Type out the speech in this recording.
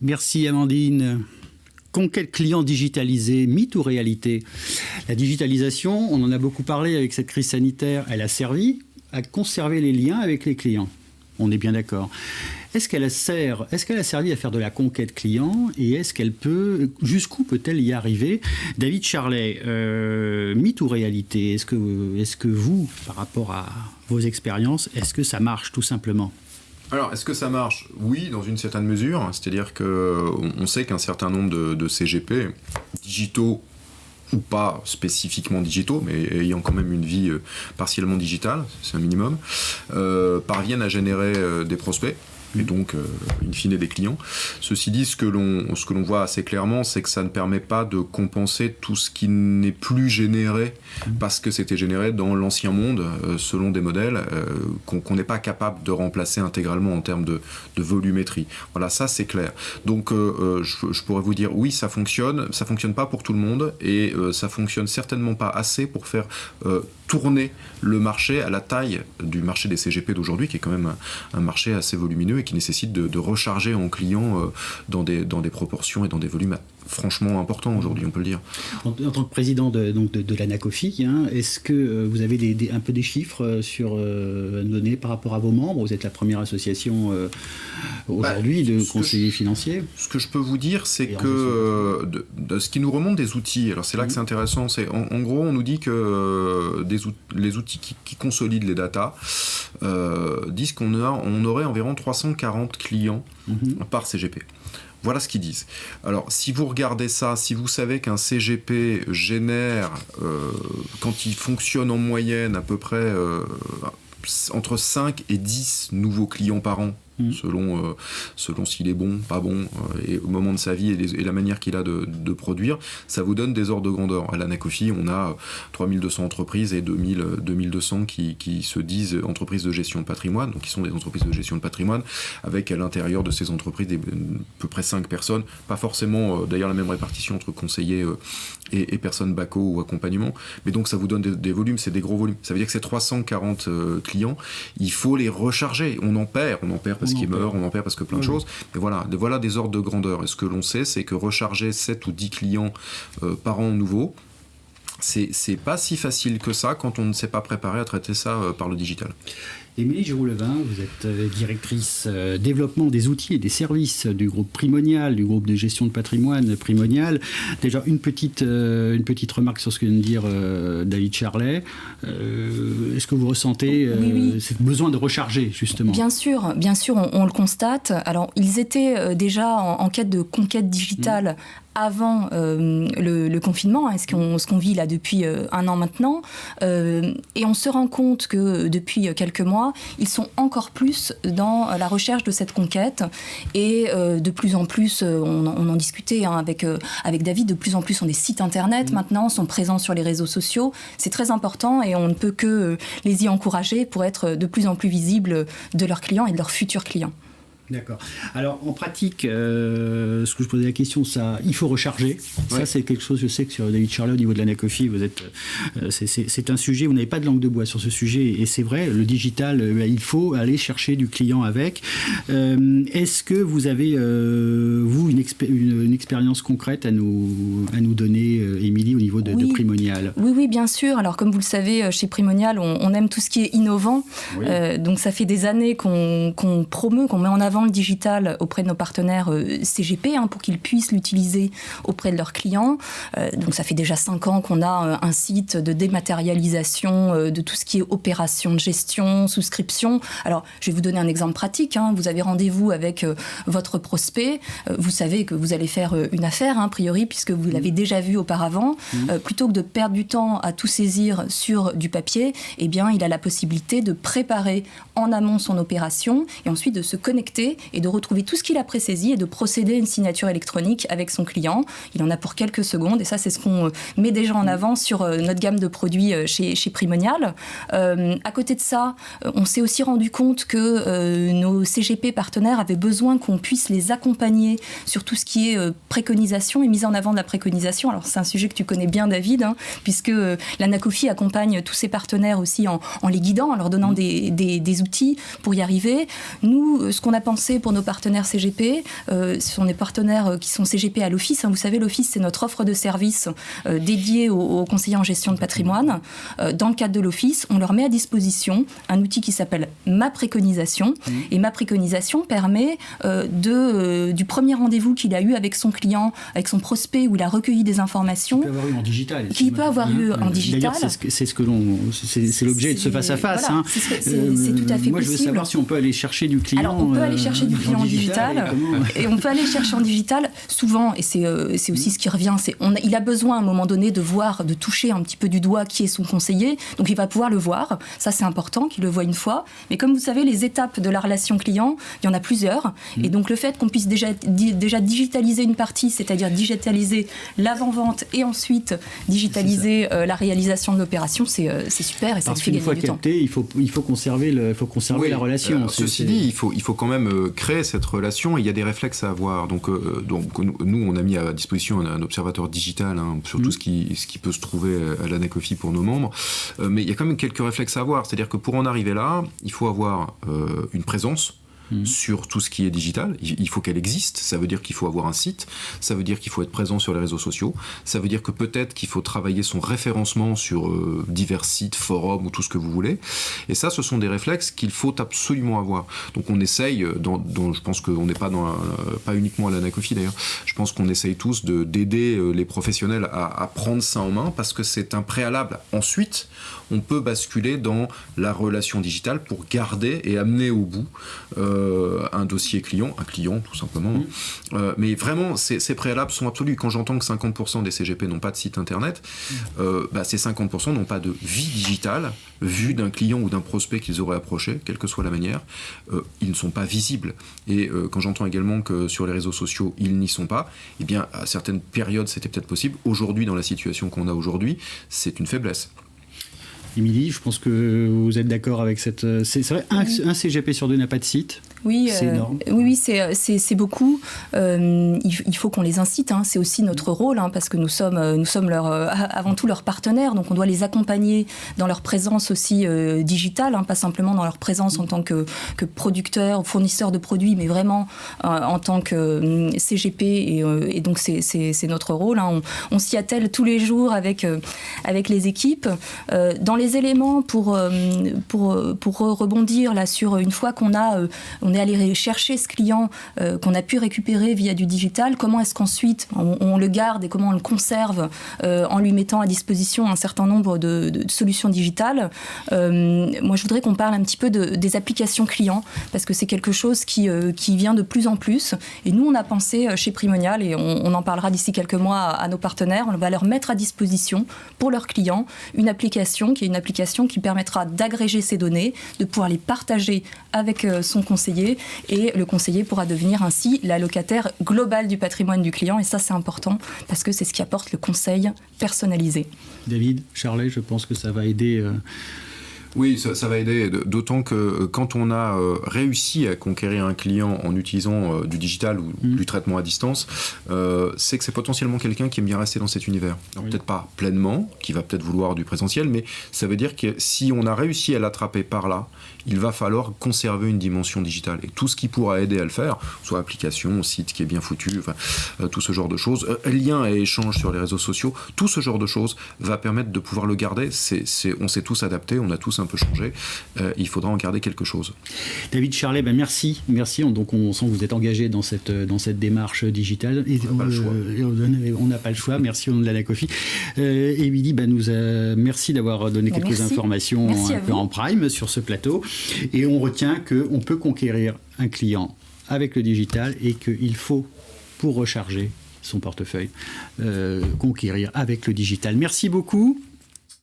Merci Amandine. Conquête client digitalisée, mythe ou réalité? La digitalisation, on en a beaucoup parlé avec cette crise sanitaire, elle a servi à conserver les liens avec les clients. On est bien d'accord. Est-ce qu'elle a servi à faire de la conquête client et jusqu'où peut-elle y arriver? David Charlet, mythe ou réalité? Est-ce que vous, par rapport à vos expériences, est-ce que ça marche tout simplement? Alors, est-ce que ça marche? Oui, dans une certaine mesure. C'est-à-dire qu'on sait qu'un certain nombre de CGP, digitaux ou pas spécifiquement digitaux, mais ayant quand même une vie partiellement digitale, c'est un minimum, parviennent à générer des prospects. Et donc, in fine, des clients. Ceci dit, ce que l'on voit assez clairement, c'est que ça ne permet pas de compenser tout ce qui n'est plus généré parce que c'était généré dans l'ancien monde, selon des modèles qu'on n'est pas capable de remplacer intégralement en termes de volumétrie. Voilà, ça c'est clair. Donc, je pourrais vous dire, oui, ça fonctionne pas pour tout le monde, et ça fonctionne certainement pas assez pour faire tourner le marché à la taille du marché des CGP d'aujourd'hui, qui est quand même un marché assez volumineux et qui nécessite de recharger en clients dans des proportions et dans des volumes franchement importants aujourd'hui, on peut le dire. En tant que président de l'ANACOFI, est-ce que vous avez un peu des chiffres sur donner par rapport à vos membres? Vous êtes la première association aujourd'hui de conseillers financiers. Ce que je peux vous dire, c'est que de ce qui nous remonte des outils, alors c'est là que c'est intéressant, c'est en gros on nous dit que les outils qui consolident les datas disent qu'on aurait environ 340 clients par CGP. Voilà ce qu'ils disent. Alors, si vous regardez ça, si vous savez qu'un CGP génère, quand il fonctionne en moyenne, à peu près entre 5 et 10 nouveaux clients par an, selon s'il est bon, pas bon, et au moment de sa vie et la manière qu'il a de produire, ça vous donne des ordres de grandeur. À l'ANACOFI, on a 3200 entreprises et 2200 qui se disent entreprises de gestion de patrimoine, donc qui sont des entreprises de gestion de patrimoine, avec à l'intérieur de ces entreprises à peu près 5 personnes, pas forcément d'ailleurs la même répartition entre conseillers et personnes baco ou accompagnement, mais donc ça vous donne des volumes, c'est des gros volumes. Ça veut dire que ces 340 clients, il faut les recharger. On en perd parce qu'ils meurent, on en perd parce que plein de choses. Mais voilà des ordres de grandeur. Et ce que l'on sait, c'est que recharger 7 ou 10 clients par an nouveaux, c'est pas si facile que ça quand on ne s'est pas préparé à traiter ça par le digital. Émilie Giroux-Levin, vous êtes directrice développement des outils et des services du groupe Primonial, du groupe de gestion de patrimoine Primonial. Déjà, une petite remarque sur ce que vient de dire David Charlet. Est-ce que vous ressentez ce besoin de recharger, justement? Bien sûr, on le constate. Alors, ils étaient déjà en quête de conquête digitale avant le confinement, ce qu'on vit là depuis un an maintenant. Et on se rend compte que depuis quelques mois, ils sont encore plus dans la recherche de cette conquête. Et de plus en plus, on en discutait avec David, de plus en plus ont des sites internet maintenant, sont présents sur les réseaux sociaux. C'est très important et on ne peut que les y encourager pour être de plus en plus visibles de leurs clients et de leurs futurs clients. D'accord. Alors, en pratique, ce que je posais la question, il faut recharger. Ça, c'est quelque chose, je sais que sur David Charlet, au niveau de l'ANACOFI, c'est un sujet, vous n'avez pas de langue de bois sur ce sujet, et c'est vrai, le digital, il faut aller chercher du client avec. Est-ce que vous avez, vous, une expérience concrète à nous donner, Émilie, au niveau de Primonial? Oui, bien sûr. Alors, comme vous le savez, chez Primonial, on aime tout ce qui est innovant. Donc, ça fait des années qu'on promeut, qu'on met en avant le digital auprès de nos partenaires CGP pour qu'ils puissent l'utiliser auprès de leurs clients. Donc ça fait déjà 5 ans qu'on a un site de dématérialisation de tout ce qui est opération de gestion, souscription. Alors je vais vous donner un exemple pratique. Vous avez rendez-vous avec votre prospect. Vous savez que vous allez faire une affaire, a priori, puisque vous l'avez déjà vu auparavant. Plutôt que de perdre du temps à tout saisir sur du papier, eh bien, il a la possibilité de préparer en amont son opération et ensuite de se connecter et de retrouver tout ce qu'il a présaisi et de procéder à une signature électronique avec son client. Il en a pour quelques secondes et ça, c'est ce qu'on met déjà en avant sur notre gamme de produits chez Primonial. À côté de ça, on s'est aussi rendu compte que nos CGP partenaires avaient besoin qu'on puisse les accompagner sur tout ce qui est préconisation et mise en avant de la préconisation. Alors, c'est un sujet que tu connais bien, David, puisque l'ANACOFI accompagne tous ses partenaires aussi en les guidant, en leur donnant des outils pour y arriver. Nous, ce qu'on a pensé, lancé pour nos partenaires CGP. Ce sont des partenaires qui sont CGP à l'Office. Vous savez, l'Office, c'est notre offre de service dédiée aux conseillers en gestion de patrimoine. Dans le cadre de l'Office, on leur met à disposition un outil qui s'appelle Ma Préconisation. Et Ma Préconisation permet du premier rendez-vous qu'il a eu avec son client, avec son prospect, où il a recueilli des informations. Qui peut avoir eu en digital. Qui peut avoir eu en digital. D'ailleurs, c'est l'objet de ce face-à-face. Voilà, c'est tout à fait moi, possible. Je veux savoir si on peut aller chercher du client. Alors, on peut aller chercher du client en digital. Et on peut aller chercher en digital, souvent, et c'est aussi ce qui revient, il a besoin à un moment donné de voir, de toucher un petit peu du doigt qui est son conseiller. Donc, il va pouvoir le voir. Ça, c'est important qu'il le voit une fois. Mais comme vous savez, les étapes de la relation client, il y en a plusieurs. Et donc, le fait qu'on puisse déjà digitaliser une partie, c'est-à-dire digitaliser l'avant-vente et ensuite digitaliser la réalisation de l'opération, c'est super et ça fait gagner du temps. Une fois capté, il faut conserver la relation. Ceci dit, il faut quand même créer cette relation et il y a des réflexes à avoir. Donc nous, on a mis à disposition un observateur digital sur tout ce qui peut se trouver à l'ANACOFI pour nos membres. Mais il y a quand même quelques réflexes à avoir. C'est-à-dire que pour en arriver là, il faut avoir une présence sur tout ce qui est digital. Il faut qu'elle existe. Ça veut dire qu'il faut avoir un site. Ça veut dire qu'il faut être présent sur les réseaux sociaux. Ça veut dire que peut-être qu'il faut travailler son référencement sur divers sites, forums ou tout ce que vous voulez. Et ça, ce sont des réflexes qu'il faut absolument avoir. Donc on essaye, je pense qu'on n'est pas pas uniquement à l'ANACOFI d'ailleurs, je pense qu'on essaye tous d'aider les professionnels à prendre ça en main parce que c'est un préalable. Ensuite, on peut basculer dans la relation digitale pour garder et amener au bout un dossier client, un client tout simplement. Mais vraiment, ces préalables sont absolus. Quand j'entends que 50% des CGP n'ont pas de site internet, ces 50% n'ont pas de vie digitale, vue d'un client ou d'un prospect qu'ils auraient approché, quelle que soit la manière, ils ne sont pas visibles. Et quand j'entends également que sur les réseaux sociaux, ils n'y sont pas, eh bien, à certaines périodes, c'était peut-être possible. Aujourd'hui, dans la situation qu'on a aujourd'hui, c'est une faiblesse. Émilie, je pense que vous êtes d'accord avec cette... C'est vrai, un CGP sur deux n'a pas de site. Oui, c'est énorme. Oui, c'est beaucoup. Il faut qu'on les incite. C'est aussi notre rôle, parce que nous sommes avant tout leurs partenaires. Donc, on doit les accompagner dans leur présence aussi digitale, pas simplement dans leur présence en tant que producteur, fournisseur de produits, mais vraiment en tant que CGP. Et donc, c'est notre rôle. On s'y attelle tous les jours avec les équipes. Dans les éléments pour rebondir là sur une fois qu'on est allé chercher ce client qu'on a pu récupérer via du digital, comment est-ce qu'ensuite on le garde et comment on le conserve en lui mettant à disposition un certain nombre de solutions digitales. Moi, je voudrais qu'on parle un petit peu des applications clients parce que c'est quelque chose qui vient de plus en plus. Et nous, on a pensé chez Primonial, et on en parlera d'ici quelques mois à nos partenaires, on va leur mettre à disposition pour leurs clients une application qui permettra d'agréger ces données, de pouvoir les partager avec son conseiller, et le conseiller pourra devenir ainsi l'allocataire global du patrimoine du client. Et ça, c'est important parce que c'est ce qui apporte le conseil personnalisé. David, Charlet, je pense que ça va aider... Oui, ça va aider, d'autant que quand on a réussi à conquérir un client en utilisant du digital ou du traitement à distance, c'est que c'est potentiellement quelqu'un qui aime bien rester dans cet univers. Alors, peut-être pas pleinement, qui va peut-être vouloir du présentiel, mais ça veut dire que si on a réussi à l'attraper par là, il va falloir conserver une dimension digitale. Et tout ce qui pourra aider à le faire, soit application, site qui est bien foutu, tout ce genre de choses, lien et échange sur les réseaux sociaux, tout ce genre de choses va permettre de pouvoir le garder. On s'est tous adaptés, on a tous un peu changé. Il faudra en garder quelque chose. David Charlet, merci. Donc on sent que vous êtes engagé dans cette démarche digitale. Et on n'a pas le choix. Merci au nom de l'ANACOFI. Émilie, merci d'avoir donné quelques informations un peu en prime sur ce plateau. Et on retient qu'on peut conquérir un client avec le digital et qu'il faut, pour recharger son portefeuille, conquérir avec le digital. Merci beaucoup.